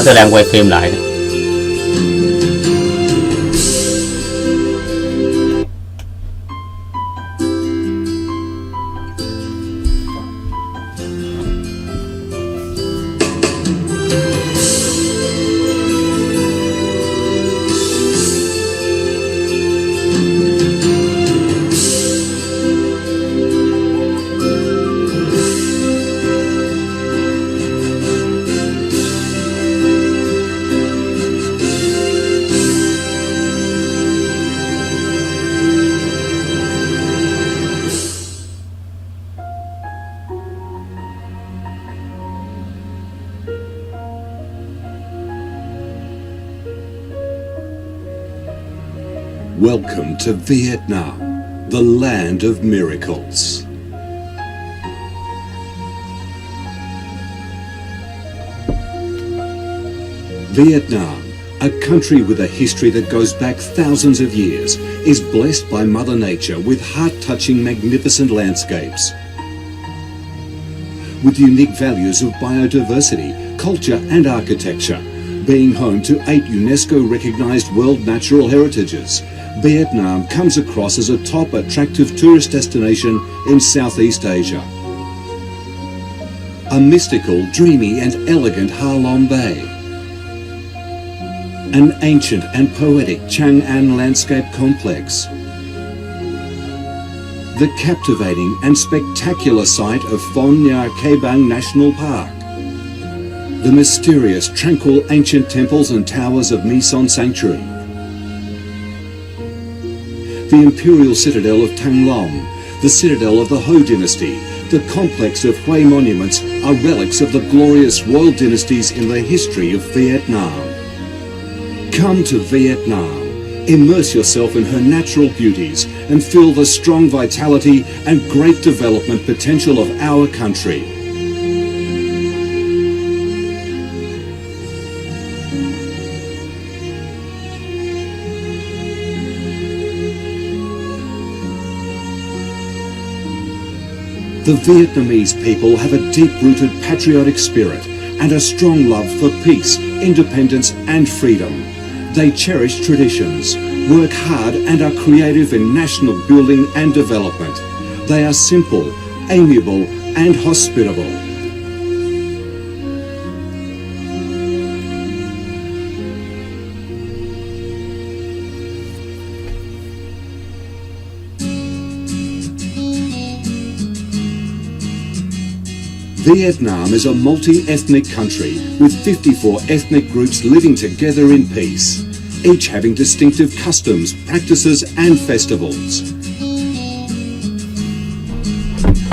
tôi đang quay phim lại. Welcome to Vietnam, the land of miracles. Vietnam, a country with a history that goes back thousands of years, is blessed by Mother Nature with heart-touching, magnificent landscapes. With unique values of biodiversity, culture and architecture, being home to 8 UNESCO-recognised World Natural Heritages, Vietnam comes across as a top attractive tourist destination in Southeast Asia. A mystical, dreamy and elegant Ha Long Bay. An ancient and poetic Chang An landscape complex. The captivating and spectacular site of Phong Nha Ke Bang National Park. The mysterious, tranquil ancient temples and towers of My Son Sanctuary. The imperial citadel of Thăng Long, the citadel of the Ho dynasty, the complex of Hue monuments are relics of the glorious royal dynasties in the history of Vietnam. Come to Vietnam, immerse yourself in her natural beauties and feel the strong vitality and great development potential of our country. The Vietnamese people have a deep-rooted patriotic spirit and a strong love for peace, independence and freedom. They cherish traditions, work hard and are creative in national building and development. They are simple, amiable and hospitable. Vietnam is a multi-ethnic country with 54 ethnic groups living together in peace, each having distinctive customs, practices and festivals.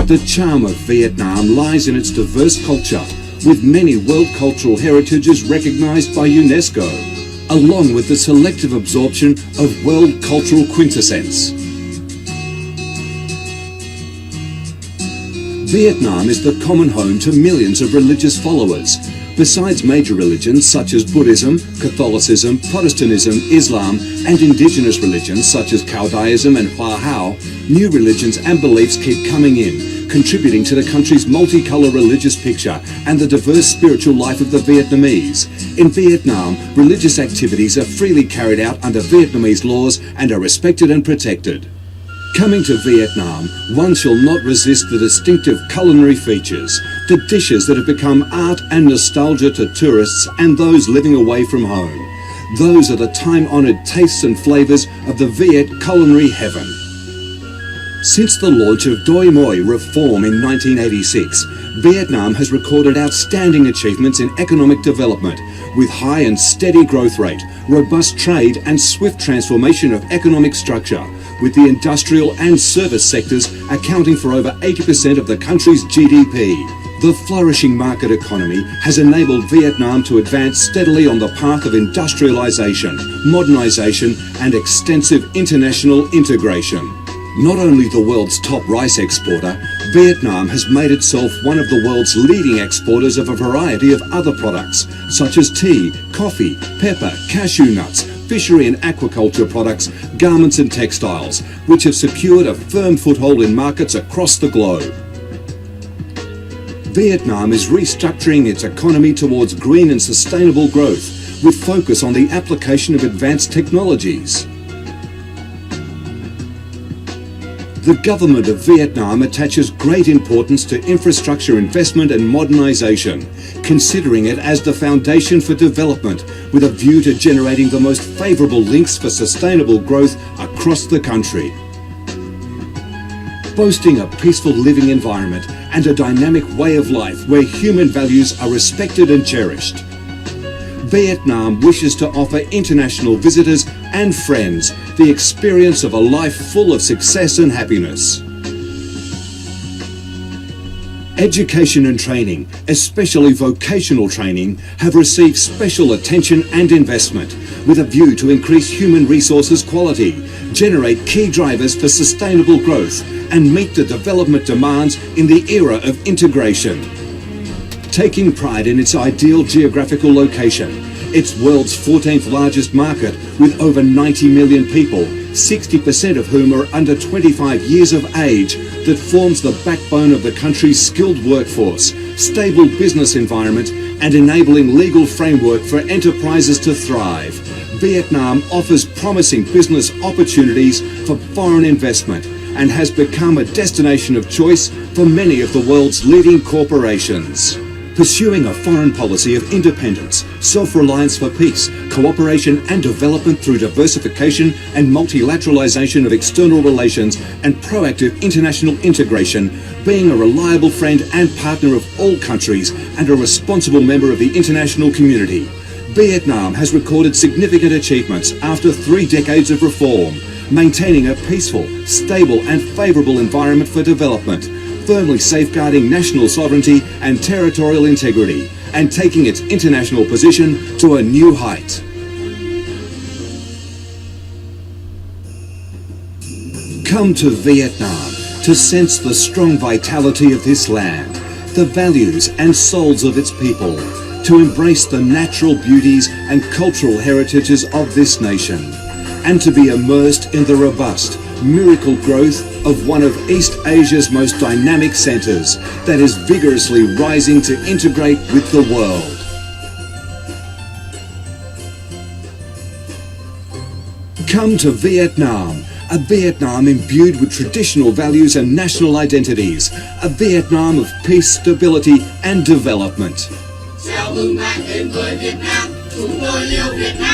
The charm of Vietnam lies in its diverse culture, with many world cultural heritages recognized by UNESCO, along with the selective absorption of world cultural quintessence. Vietnam is the common home to millions of religious followers. Besides major religions such as Buddhism, Catholicism, Protestantism, Islam, and indigenous religions such as Taoism and Hoa Hao, new religions and beliefs keep coming in, contributing to the country's multicolour religious picture and the diverse spiritual life of the Vietnamese. In Vietnam, religious activities are freely carried out under Vietnamese laws and are respected and protected. Coming to Vietnam, one shall not resist the distinctive culinary features, the dishes that have become art and nostalgia to tourists and those living away from home. Those are the time-honoured tastes and flavours of the Viet culinary heaven. Since the launch of Doi Moi reform in 1986, Vietnam has recorded outstanding achievements in economic development, with high and steady growth rate, robust trade and swift transformation of economic structure, with the industrial and service sectors accounting for over 80% of the country's GDP. The flourishing market economy has enabled Vietnam to advance steadily on the path of industrialization, modernization and extensive international integration. Not only the world's top rice exporter, Vietnam has made itself one of the world's leading exporters of a variety of other products, such as tea, coffee, pepper, cashew nuts, fishery and aquaculture products, garments and textiles, which have secured a firm foothold in markets across the globe. Vietnam is restructuring its economy towards green and sustainable growth, with focus on the application of advanced technologies. The government of Vietnam attaches great importance to infrastructure investment and modernization, considering it as the foundation for development, with a view to generating the most favorable links for sustainable growth across the country. Boasting a peaceful living environment and a dynamic way of life where human values are respected and cherished, Vietnam wishes to offer international visitors and friends the experience of a life full of success and happiness. Education and training, especially vocational training, have received special attention and investment with a view to increase human resources quality, generate key drivers for sustainable growth, and meet the development demands in the era of integration. Taking pride in its ideal geographical location, its world's 14th largest market with over 90 million people, 60% of whom are under 25 years of age, that forms the backbone of the country's skilled workforce, stable business environment, and enabling legal framework for enterprises to thrive. Vietnam offers promising business opportunities for foreign investment and has become a destination of choice for many of the world's leading corporations. Pursuing a foreign policy of independence, self-reliance for peace, cooperation and development through diversification and multilateralization of external relations and proactive international integration, being a reliable friend and partner of all countries and a responsible member of the international community. Vietnam has recorded significant achievements after 3 decades of reform, maintaining a peaceful, stable and favorable environment for development, firmly safeguarding national sovereignty and territorial integrity, and taking its international position to a new height. Come to Vietnam to sense the strong vitality of this land, the values and souls of its people, to embrace the natural beauties and cultural heritages of this nation, and to be immersed in the robust, miracle growth of one of East Asia's most dynamic centres that is vigorously rising to integrate with the world. Come to Vietnam, a Vietnam imbued with traditional values and national identities, a Vietnam of peace, stability and development. Chào mừng bạn đến với Việt Nam, chúng tôi yêu Việt Nam.